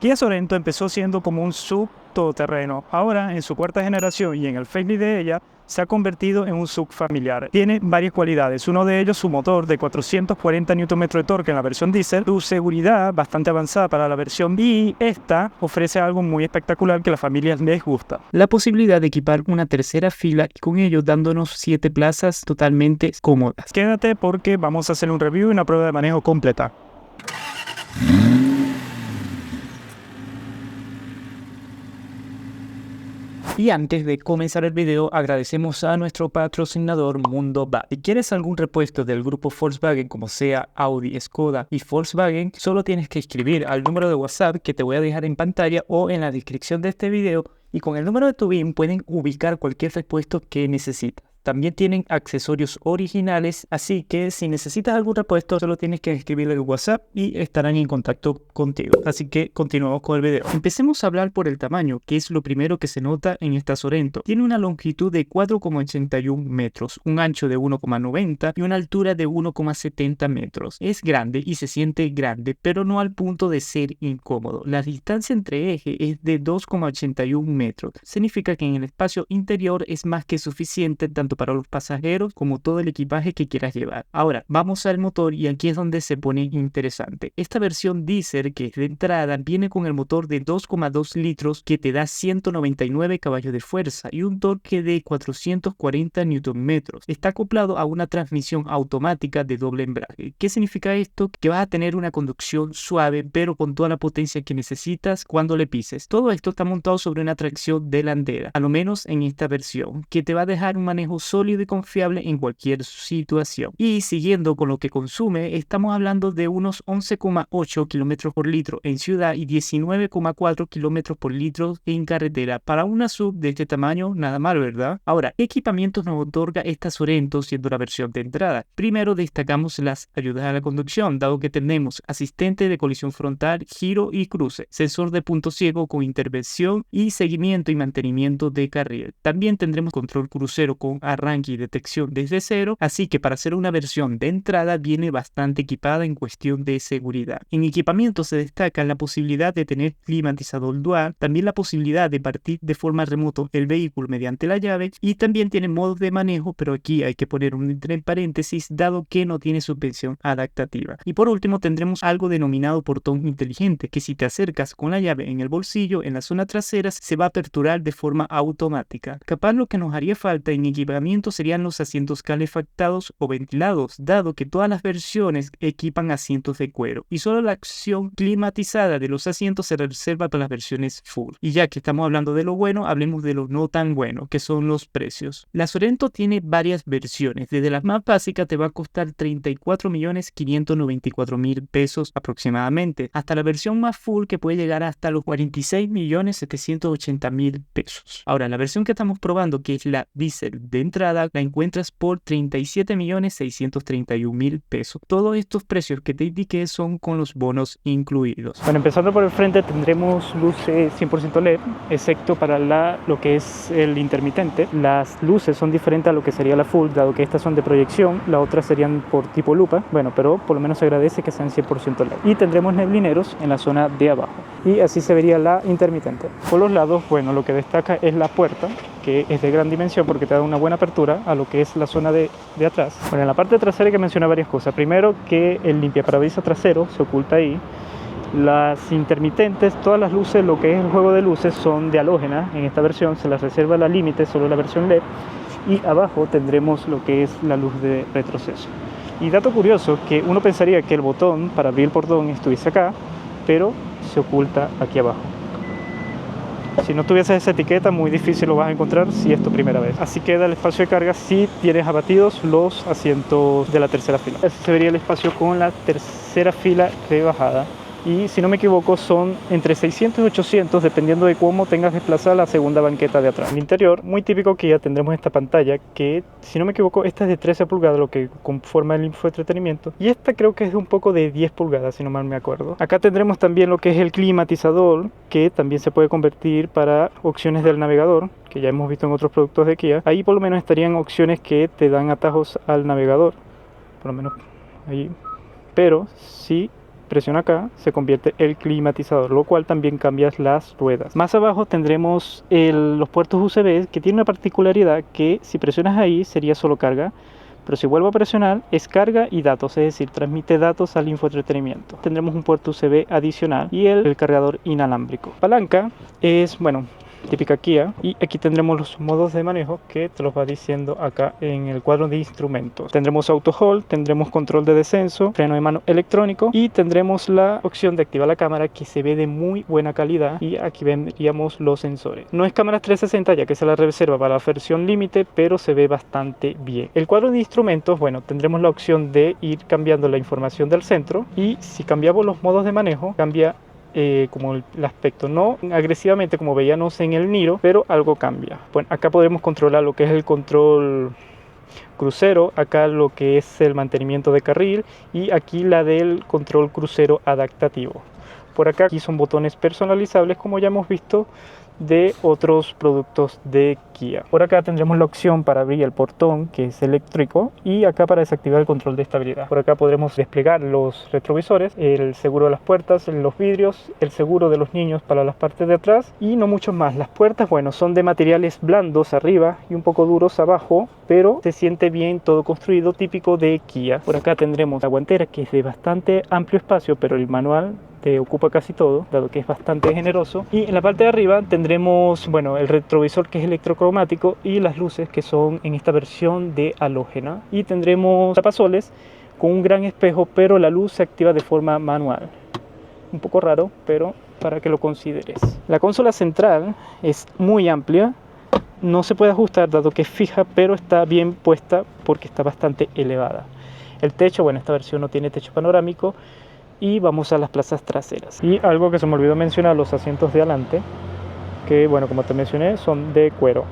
Kia Sorento empezó siendo como un sub todoterreno. Ahora, en su cuarta generación y en el facelift de ella, se ha convertido en un sub familiar. Tiene varias cualidades. Uno de ellos, su motor de 440 Nm de torque en la versión diésel, su seguridad bastante avanzada para la versión B, y esta ofrece algo muy espectacular que a las familias les gusta: la posibilidad de equipar una tercera fila y con ello dándonos 7 plazas totalmente cómodas. Quédate porque vamos a hacer un review y una prueba de manejo completa. Y antes de comenzar el video, agradecemos a nuestro patrocinador Mundo Va. Si quieres algún repuesto del grupo Volkswagen, como sea Audi, Skoda y Volkswagen, solo tienes que escribir al número de WhatsApp que te voy a dejar en pantalla o en la descripción de este video, y con el número de tu BIN pueden ubicar cualquier repuesto que necesitas. También tienen accesorios originales, así que si necesitas algún repuesto solo tienes que escribirle el WhatsApp y estarán en contacto contigo. Así que continuamos con el video. Empecemos a hablar por el tamaño, que es lo primero que se nota en esta Sorento. Tiene una longitud de 4,81 metros, un ancho de 1,90 y una altura de 1,70 metros. Es grande y se siente grande, pero no al punto de ser incómodo. La distancia entre ejes es de 2,81 metros. Significa que en el espacio interior es más que suficiente tanto para los pasajeros como todo el equipaje que quieras llevar. Ahora, vamos al motor y aquí es donde se pone interesante. Esta versión diésel, que es de entrada, viene con el motor de 2,2 litros que te da 199 caballos de fuerza y un torque de 440 Nm. Está acoplado a una transmisión automática de doble embrague. ¿Qué significa esto? Que vas a tener una conducción suave pero con toda la potencia que necesitas cuando le pises. Todo esto está montado sobre una tracción delantera, a lo menos en esta versión, que te va a dejar un manejo sólido y confiable en cualquier situación. Y siguiendo con lo que consume, estamos hablando de unos 11,8 km por litro en ciudad y 19,4 km por litro en carretera. Para una sub de este tamaño, nada mal, ¿verdad? Ahora, ¿qué equipamientos nos otorga esta Sorento siendo la versión de entrada? Primero destacamos las ayudas a la conducción, dado que tenemos asistente de colisión frontal, giro y cruce, sensor de punto ciego con intervención y seguimiento y mantenimiento de carril. También tendremos control crucero con arranque y detección desde cero, así que para ser una versión de entrada viene bastante equipada en cuestión de seguridad. En equipamiento se destaca la posibilidad de tener climatizador dual, también la posibilidad de partir de forma remoto el vehículo mediante la llave, y también tiene modos de manejo, pero aquí hay que poner un entre paréntesis dado que no tiene suspensión adaptativa. Y por último tendremos algo denominado portón inteligente, que si te acercas con la llave en el bolsillo en la zona trasera se va a aperturar de forma automática. Capaz lo que nos haría falta en equipamiento serían los asientos calefactados o ventilados, dado que todas las versiones equipan asientos de cuero y solo la acción climatizada de los asientos se reserva para las versiones full. Y ya que estamos hablando de lo bueno, hablemos de lo no tan bueno, que son los precios. La Sorento tiene varias versiones. Desde la más básica te va a costar 34.594.000 pesos aproximadamente, hasta la versión más full que puede llegar hasta los 46.780.000 pesos. Ahora, la versión que estamos probando, que es la diésel de entrada, la encuentras por 37.631.000 pesos. Todos estos precios que te indiqué son con los bonos incluidos. Bueno, empezando por el frente tendremos luces 100% LED, excepto para lo que es el intermitente. Las luces son diferentes a lo que sería la full, dado que estas son de proyección, las otras serían por tipo lupa. Bueno, pero por lo menos se agradece que sean 100% LED. Y tendremos neblineros en la zona de abajo. Y así se vería la intermitente. Por los lados, bueno, lo que destaca es la puerta, que es de gran dimensión porque te da una buena apertura a lo que es la zona de atrás. Bueno, en la parte trasera hay que mencionar varias cosas. Primero, que el limpiaparabrisas trasero se oculta ahí. Las intermitentes, todas las luces, lo que es el juego de luces, son de halógena. En esta versión se las reserva la límite, solo la versión LED. Y abajo tendremos lo que es la luz de retroceso. Y dato curioso, que uno pensaría que el botón para abrir el portón estuviese acá, pero se oculta aquí abajo. Si no tuvieses esa etiqueta, muy difícil lo vas a encontrar si es tu primera vez. Así queda el espacio de carga si tienes abatidos los asientos de la tercera fila. Así se vería el espacio con la tercera fila de bajada. Y si no me equivoco son entre 600 y 800 dependiendo de cómo tengas desplazada la segunda banqueta de atrás. En el interior, muy típico que ya tendremos esta pantalla que, si no me equivoco, esta es de 13 pulgadas, lo que conforma el infoentretenimiento, y esta creo que es de un poco de 10 pulgadas, si no mal me acuerdo. Acá tendremos también lo que es el climatizador, que también se puede convertir para opciones del navegador, que ya hemos visto en otros productos de Kia. Ahí por lo menos estarían opciones que te dan atajos al navegador, por lo menos ahí. Pero si presiona acá, se convierte el climatizador, lo cual también cambia las ruedas. Más abajo tendremos los puertos USB, que tiene una particularidad que si presionas ahí sería solo carga, pero si vuelvo a presionar es carga y datos, es decir, transmite datos al infoentretenimiento. Tendremos un puerto USB adicional y el cargador inalámbrico. Palanca es, bueno, típica Kia, y aquí tendremos los modos de manejo que te los va diciendo acá en el cuadro de instrumentos. Tendremos auto hold, tendremos control de descenso, freno de mano electrónico y tendremos la opción de activar la cámara, que se ve de muy buena calidad, y aquí veríamos los sensores. No es cámara 360 ya que se la reserva para la versión límite, pero se ve bastante bien. El cuadro de instrumentos, bueno, tendremos la opción de ir cambiando la información del centro, y si cambiamos los modos de manejo cambia como el aspecto, no agresivamente como veíamos en el Niro, pero algo cambia. Bueno, acá podremos controlar lo que es el control crucero, acá lo que es el mantenimiento de carril, y aquí la del control crucero adaptativo. Por acá aquí son botones personalizables, como ya hemos visto de otros productos de Kia. Por acá tendremos la opción para abrir el portón, que es eléctrico, y acá para desactivar el control de estabilidad. Por acá podremos desplegar los retrovisores, el seguro de las puertas, los vidrios, el seguro de los niños para las partes de atrás y no mucho más. Las puertas, bueno, son de materiales blandos arriba y un poco duros abajo, pero se siente bien todo construido, típico de Kia. Por acá tendremos la guantera, que es de bastante amplio espacio, pero el manual te ocupa casi todo, dado que es bastante generoso. Y en la parte de arriba tendremos, bueno, el retrovisor, que es electrocromático, y las luces, que son en esta versión de halógena. Y tendremos tapasoles con un gran espejo, pero la luz se activa de forma manual. Un poco raro, pero para que lo consideres. La consola central es muy amplia, no se puede ajustar dado que es fija, pero está bien puesta porque está bastante elevada. El techo, bueno, esta versión no tiene techo panorámico. Y vamos a las plazas traseras. Y algo que se me olvidó mencionar, los asientos de adelante, que bueno, como te mencioné, son de cuero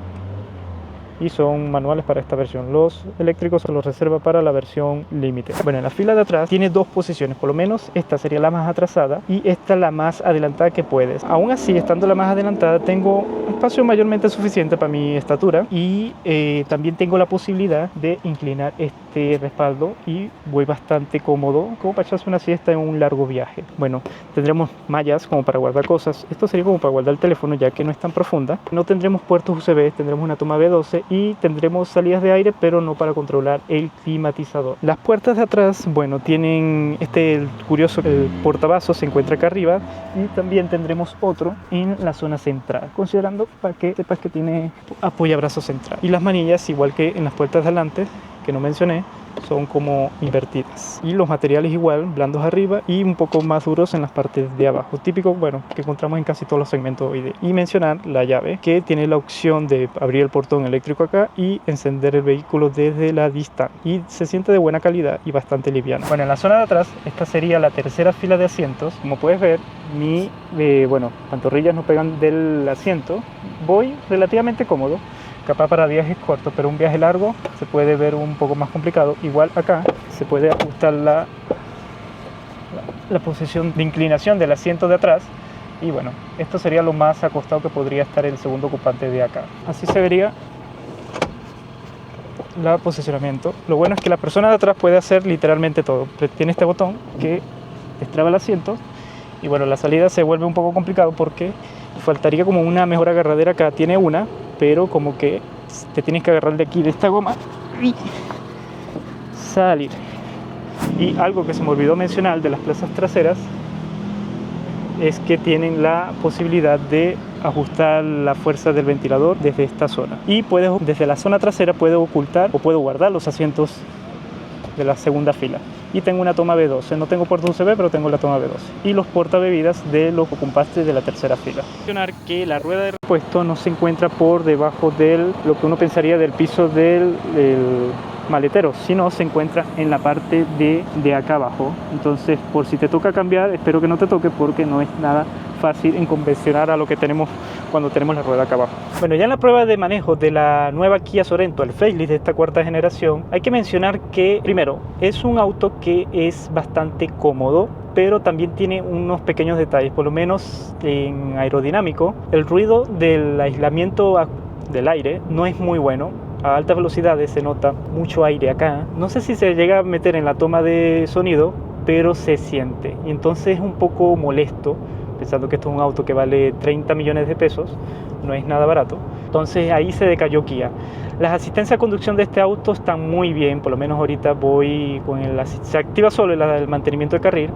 y son manuales para esta versión. Los eléctricos se los reserva para la versión límite. Bueno, en la fila de atrás tiene dos posiciones, por lo menos esta sería la más atrasada y esta la más adelantada que puedes. Aún así, estando la más adelantada, tengo un espacio mayormente suficiente para mi estatura, y también tengo la posibilidad de inclinar este respaldo y voy bastante cómodo, como para echarse una siesta en un largo viaje. Bueno, tendremos mallas como para guardar cosas. Esto sería como para guardar el teléfono, ya que no es tan profunda. No tendremos puertos USB, tendremos una toma B12 y tendremos salidas de aire, pero no para controlar el climatizador. Las puertas de atrás, bueno, tienen el curioso, el portavasos se encuentra acá arriba, y también tendremos otro en la zona central, considerando para que sepas que tiene apoyabrazo central. Y las manillas, igual que en las puertas de adelante, que no mencioné, son como invertidas, y los materiales igual, blandos arriba y un poco más duros en las partes de abajo, típico, bueno, que encontramos en casi todos los segmentos hoy día. Y mencionar la llave, que tiene la opción de abrir el portón eléctrico acá y encender el vehículo desde la distancia, y se siente de buena calidad y bastante liviana. Bueno, en la zona de atrás, esta sería la tercera fila de asientos. Como puedes ver, mi pantorrillas no pegan del asiento, voy relativamente cómodo, capaz para viajes cortos, pero un viaje largo se puede ver un poco más complicado. Igual acá se puede ajustar la posición de inclinación del asiento de atrás, y bueno, esto sería lo más acostado que podría estar el segundo ocupante de acá. Así se vería el posicionamiento. Lo bueno es que la persona de atrás puede hacer literalmente todo. Tiene este botón que destraba el asiento, y bueno, la salida se vuelve un poco complicado porque faltaría como una mejor agarradera. Acá tiene una, pero como que te tienes que agarrar de aquí, de esta goma, y salir. Y algo que se me olvidó mencionar de las plazas traseras es que tienen la posibilidad de ajustar la fuerza del ventilador desde esta zona, y desde la zona trasera puedo ocultar o puedo guardar los asientos de la segunda fila. Y tengo una toma B12, no tengo puerto USB, pero tengo la toma B12 y los portabebidas de los ocupantes de la tercera fila. Mencionar que la rueda de repuesto no se encuentra por debajo de lo que uno pensaría del piso del maletero, sino se encuentra en la parte de acá abajo. Entonces, por si te toca cambiar, espero que no te toque, porque no es nada fácil en convencionar a lo que tenemos cuando tenemos la rueda acá abajo. Bueno, ya en la prueba de manejo de la nueva Kia Sorento, el facelift de esta cuarta generación, hay que mencionar que, primero, es un auto que es bastante cómodo, pero también tiene unos pequeños detalles, por lo menos en aerodinámico. El ruido del aislamiento del aire no es muy bueno. A altas velocidades se nota mucho aire acá. No sé si se llega a meter en la toma de sonido, pero se siente. Y entonces es un poco molesto, pensando que esto es un auto que vale 30 millones de pesos, no es nada barato. Entonces ahí se decayó Kia. Las asistencias de conducción de este auto están muy bien, por lo menos ahorita voy con se activa solo el mantenimiento de carril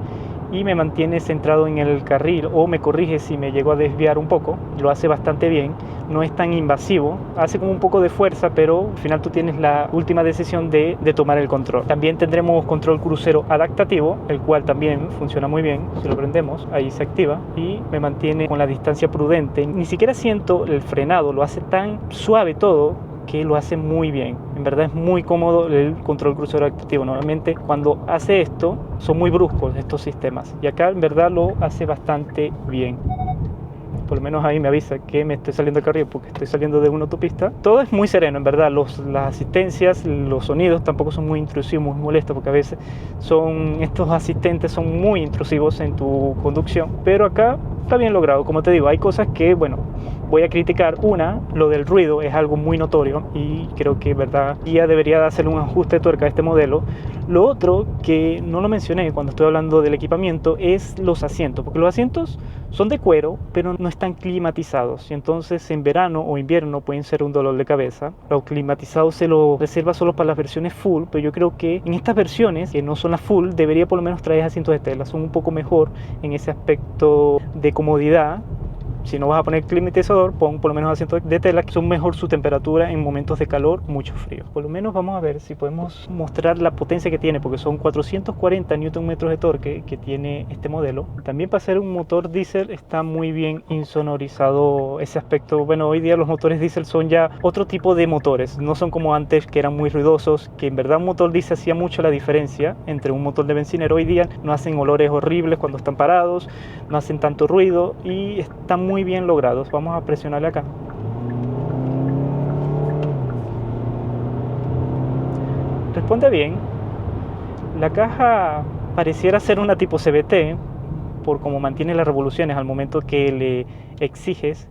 y me mantiene centrado en el carril, o me corrige si me llego a desviar un poco, lo hace bastante bien, no es tan invasivo, hace como un poco de fuerza, pero al final tú tienes la última decisión de tomar el control. También tendremos control crucero adaptativo, el cual también funciona muy bien, si lo prendemos, ahí se activa y me mantiene con la distancia prudente, ni siquiera siento el frenado, lo hace tan suave todo, que lo hace muy bien. En verdad es muy cómodo el control crucero adaptativo. Normalmente cuando hace esto son muy bruscos estos sistemas, y acá en verdad lo hace bastante bien. Por lo menos ahí me avisa que me estoy saliendo del carril porque estoy saliendo de una autopista. Todo es muy sereno, en verdad. Las asistencias, los sonidos tampoco son muy intrusivos, muy molestos, porque a veces estos asistentes son muy intrusivos en tu conducción, pero acá está bien logrado. Como te digo, hay cosas que, bueno, voy a criticar. Lo del ruido es algo muy notorio y creo que, verdad, Kia debería hacer un ajuste de tuerca a este modelo. Lo otro que no lo mencioné cuando estoy hablando del equipamiento es los asientos, porque los asientos son de cuero, pero no están climatizados, y entonces en verano o invierno pueden ser un dolor de cabeza. Lo climatizado se lo reserva solo para las versiones full, pero yo creo que en estas versiones, que no son las full, debería por lo menos traer asientos de tela, son un poco mejor en ese aspecto de comodidad. Si no vas a poner climatizador, pon por lo menos asientos de tela, que son mejor su temperatura en momentos de calor, mucho frío. Por lo menos vamos a ver si podemos mostrar la potencia que tiene, porque son 440 Nm de torque que tiene este modelo. También para ser un motor diésel está muy bien insonorizado ese aspecto. Bueno, hoy día los motores diésel son ya otro tipo de motores, no son como antes, que eran muy ruidosos, que en verdad un motor diésel hacía mucho la diferencia entre un motor de bencinero. Hoy día no hacen olores horribles cuando están parados, no hacen tanto ruido y están muy bien logrados. Vamos a presionarle acá. Responde bien. La caja pareciera ser una tipo CVT por cómo mantiene las revoluciones al momento que le exiges.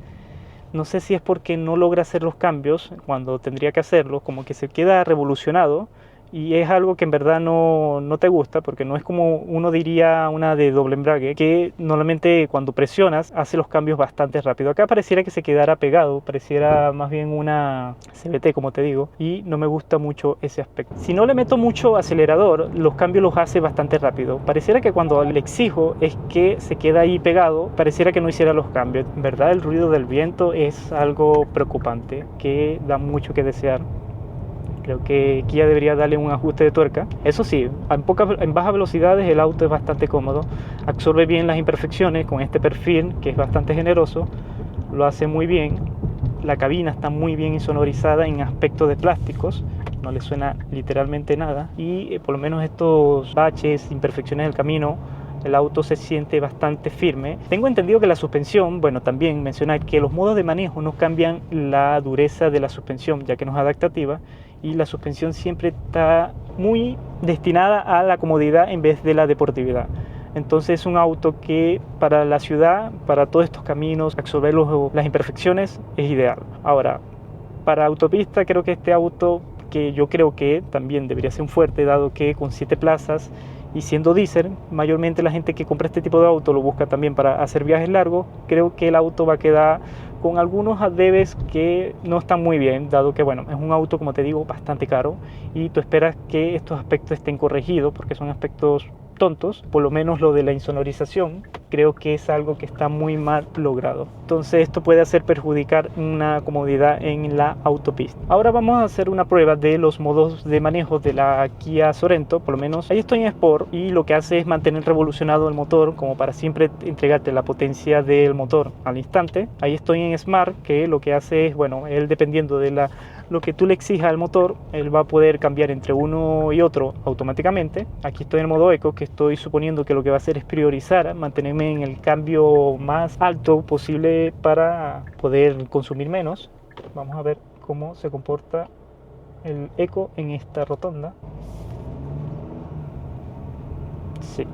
No sé si es porque no logra hacer los cambios cuando tendría que hacerlos, como que se queda revolucionado, y es algo que en verdad no te gusta, porque no es como uno diría una de doble embrague, que normalmente cuando presionas hace los cambios bastante rápido. Acá pareciera que se quedara pegado, pareciera más bien una CVT, como te digo, y no me gusta mucho ese aspecto. Si no le meto mucho acelerador, los cambios los hace bastante rápido. Pareciera que cuando le exijo es que se queda ahí pegado, pareciera que no hiciera los cambios. En verdad el ruido del viento es algo preocupante, que da mucho que desear. Creo que Kia debería darle un ajuste de tuerca. Eso sí, en bajas velocidades el auto es bastante cómodo, absorbe bien las imperfecciones con este perfil que es bastante generoso, lo hace muy bien. La cabina está muy bien insonorizada en aspecto de plásticos, no le suena literalmente nada, y por lo menos estos baches, imperfecciones del camino, el auto se siente bastante firme. Tengo entendido que la suspensión, bueno, también mencionar que los modos de manejo no cambian la dureza de la suspensión, ya que no es adaptativa, y la suspensión siempre está muy destinada a la comodidad en vez de la deportividad. Entonces es un auto que para la ciudad, para todos estos caminos, absorber las imperfecciones es ideal. Ahora, para autopista creo que este auto, que yo creo que también debería ser un fuerte, dado que con 7 plazas y siendo diésel, mayormente la gente que compra este tipo de auto lo busca también para hacer viajes largos, creo que el auto va a quedar con algunos adebes que no están muy bien, dado que, bueno, es un auto, como te digo, bastante caro, y tú esperas que estos aspectos estén corregidos, porque son aspectos tontos. Por lo menos lo de la insonorización creo que es algo que está muy mal logrado. Entonces esto puede hacer perjudicar una comodidad en la autopista. Ahora vamos a hacer una prueba de los modos de manejo de la Kia Sorento. Por lo menos ahí estoy en Sport, y lo que hace es mantener revolucionado el motor, como para siempre entregarte la potencia del motor al instante. Ahí estoy en Smart, que lo que hace es, bueno, él, dependiendo de lo que tú le exijas al motor, él va a poder cambiar entre uno y otro automáticamente. Aquí estoy en modo Eco, que estoy suponiendo que lo que va a hacer es priorizar, mantenerme en el cambio más alto posible para poder consumir menos. Vamos a ver cómo se comporta el Eco en esta rotonda. Sí,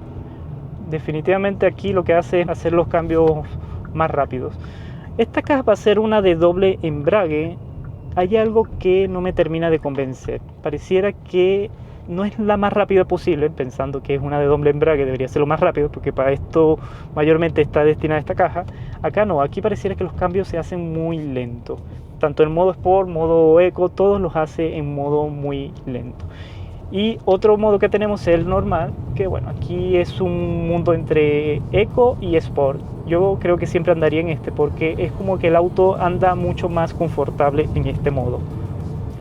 definitivamente aquí lo que hace es hacer los cambios más rápidos. Esta caja va a ser una de doble embrague. Hay algo que no me termina de convencer. Pareciera que no es la más rápida posible, pensando que es una de doble embrague, debería ser lo más rápido, porque para esto mayormente está destinada esta caja. Acá no, aquí pareciera que los cambios se hacen muy lento. Tanto en modo Sport, modo Eco, todos los hace en modo muy lento. Y otro modo que tenemos es el normal, que bueno, aquí es un mundo entre Eco y Sport. Yo creo que siempre andaría en este porque es como que el auto anda mucho más confortable en este modo.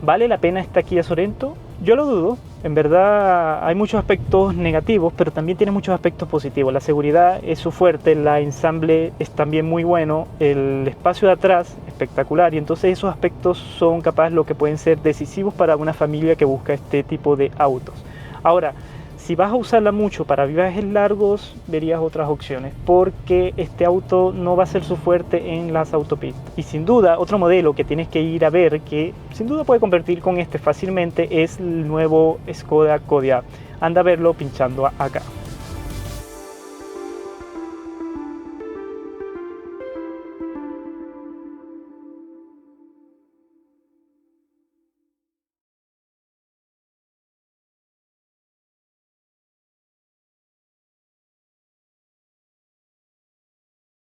¿Vale la pena esta Kia Sorento? Yo lo dudo. En verdad hay muchos aspectos negativos, pero también tiene muchos aspectos positivos. La seguridad es su fuerte, el ensamble es también muy bueno, el espacio de atrás espectacular, y entonces esos aspectos son capaz lo que pueden ser decisivos para una familia que busca este tipo de autos. Ahora, si vas a usarla mucho para viajes largos, verías otras opciones, porque este auto no va a ser su fuerte en las autopistas. Y sin duda, otro modelo que tienes que ir a ver, que sin duda puede competir con este fácilmente, es el nuevo Skoda Kodiaq. Anda a verlo pinchando acá.